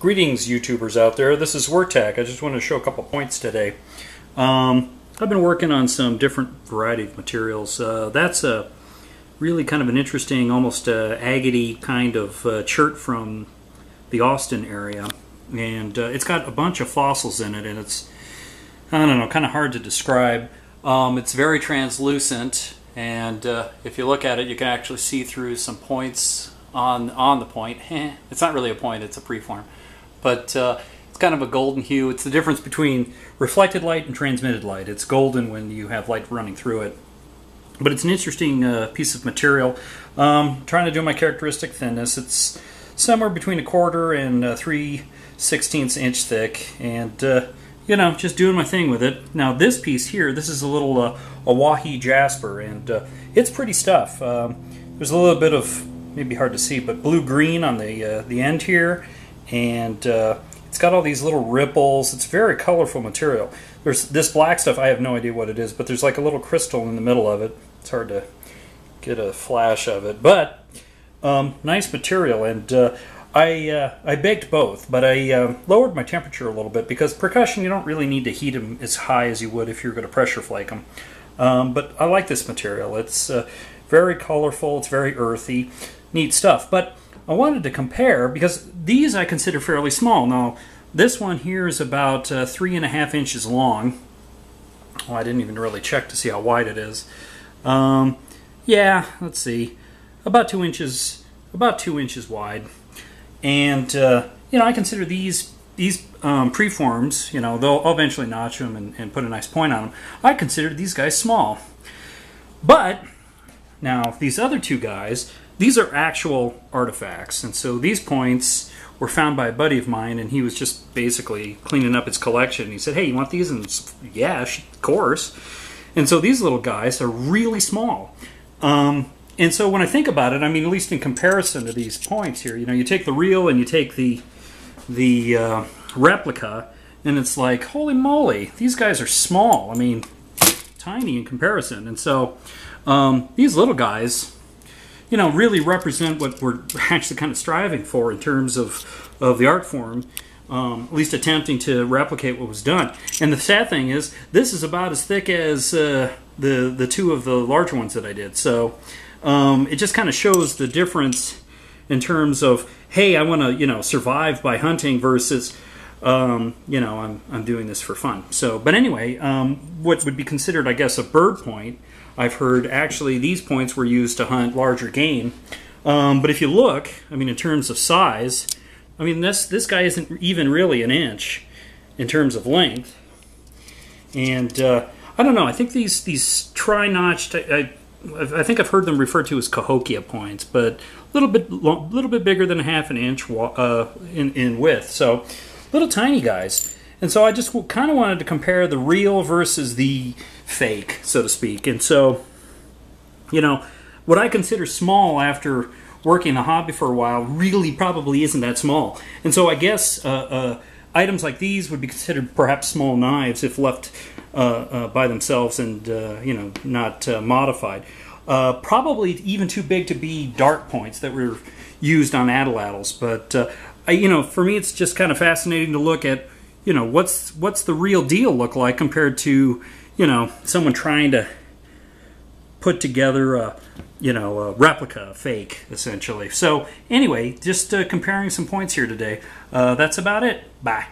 Greetings, YouTubers out there. This is WorkTech. I just want to show a couple points today. I've been working on some different variety of materials. That's a really kind of an interesting, almost agate kind of chert from the Austin area, and it's got a bunch of fossils in it, and it's, I don't know, kind of hard to describe. It's very translucent, and if you look at it, you can actually see through some points on the point. It's not really a point; it's a preform. But it's kind of a golden hue. It's the difference between reflected light and transmitted light. It's golden when you have light running through it. But it's an interesting piece of material. Trying to do my characteristic thinness. It's somewhere between 1/4 and 3/16 inch thick. And, you know, just doing my thing with it. Now this piece here, this is a little Awahi jasper. And it's pretty stuff. There's a little bit of, maybe hard to see, but blue-green on the end here. And it's got all these little ripples. It's very colorful material. There's this black stuff, I have no idea what it is, but there's like a little crystal in the middle of it. It's hard to get a flash of it, but nice material. And I baked both, but I lowered my temperature a little bit because percussion, you don't really need to heat them as high as you would if you're going to pressure flake them. But I like this material. It's very colorful. It's very earthy. Neat stuff. But I wanted to compare, because these I consider fairly small. Now, this one here is about 3.5 inches long. Oh, I didn't even really check to see how wide it is. Yeah, let's see, about 2 inches, wide. And you know, I consider these preforms. You know, I'll eventually notch them and put a nice point on them. I consider these guys small. But now these other two guys, these are actual artifacts, and so these points were found by a buddy of mine, and he was just basically cleaning up his collection. He said, "Hey, you want these?" And yeah, of course. And so these little guys are really small. And so when I think about it, I mean, at least in comparison to these points here, you know, you take the real and you take the replica, and it's like, holy moly, these guys are small. I mean, tiny in comparison. And so these little guys, you know, really represent what we're actually kind of striving for in terms of the art form, at least attempting to replicate what was done. And the sad thing is, this is about as thick as the two of the larger ones that I did. So it just kind of shows the difference in terms of, hey, I want to, you know, survive by hunting versus, you know, I'm doing this for fun. So, but anyway, what would be considered, I guess, a bird point, I've heard actually these points were used to hunt larger game. But if you look, I mean, in terms of size, I mean, this guy isn't even really 1 inch in terms of length. And I don't know, I think these tri-notched, I think I've heard them referred to as Cahokia points, but a little bit bigger than 1/2 inch in width. So little tiny guys. And so I just kind of wanted to compare the real versus the fake, so to speak. And so, you know, what I consider small after working the hobby for a while really probably isn't that small. And so I guess items like these would be considered perhaps small knives if left by themselves and, you know, not modified. Probably even too big to be dart points that were used on atlatls. But, you know, for me it's just kind of fascinating to look at, you know, what's the real deal look like compared to, you know, someone trying to put together a, you know, a replica, a fake, essentially. So anyway, just comparing some points here today. That's about it. Bye.